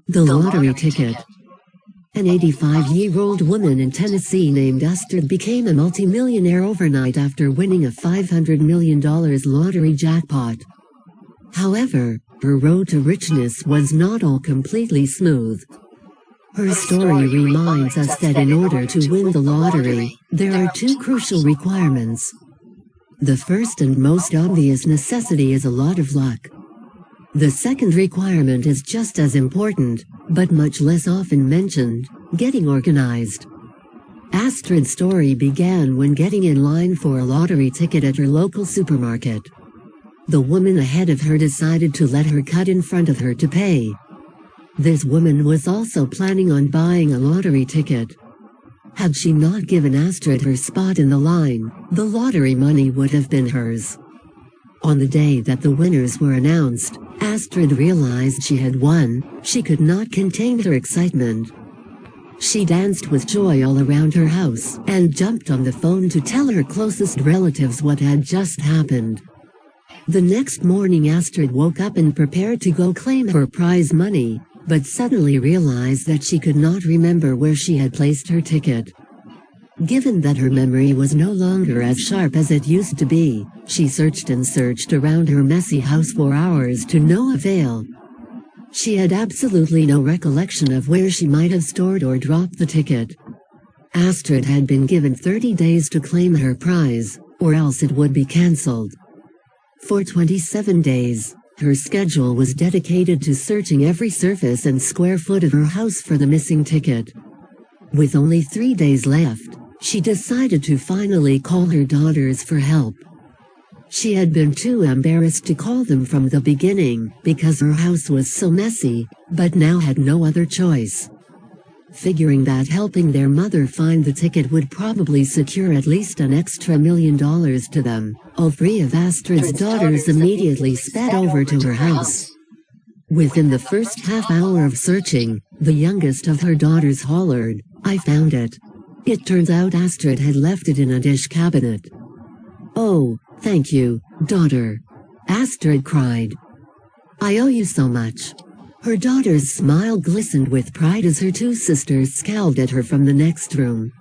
The lottery ticket. An 85-year-old woman in Tennessee named Astrid became a multimillionaire overnight after winning a $500 million lottery jackpot. However, her road to richness was not all completely smooth. Her story reminds us that in order to win the lottery, there are two crucial requirements. The first and most obvious necessity is a lot of luck. The second requirement is just as important, but much less often mentioned: getting organized. Astrid's story began when getting in line for a lottery ticket at her local supermarket. The woman ahead of her decided to let her cut in front of her to pay. This woman was also planning on buying a lottery ticket. Had she not given Astrid her spot in the line, the lottery money would have been hers. On the day that the winners were announced, Astrid realized she had won. She could not contain her excitement. She danced with joy all around her house and jumped on the phone to tell her closest relatives what had just happened. The next morning Astrid woke up and prepared to go claim her prize money, but suddenly realized that she could not remember where she had placed her ticket. Given that her memory was no longer as sharp as it used to be, she searched and searched around her messy house for hours to no avail. She had absolutely no recollection of where she might have stored or dropped the ticket. Astrid had been given 30 days to claim her prize, or else it would be cancelled. For 27 days, her schedule was dedicated to searching every surface and square foot of her house for the missing ticket. With only 3 days left, she decided to finally call her daughters for help. She had been too embarrassed to call them from the beginning because her house was so messy, but now had no other choice. Figuring that helping their mother find the ticket would probably secure at least an extra $1 million to them, all three of Astrid's daughters immediately sped over to her house. Within the first half hour of searching, the youngest of her daughters hollered, "I found it." It turns out Astrid had left it in a dish cabinet. "Oh, thank you, daughter," Astrid cried. "I owe you so much." Her daughter's smile glistened with pride as her two sisters scowled at her from the next room.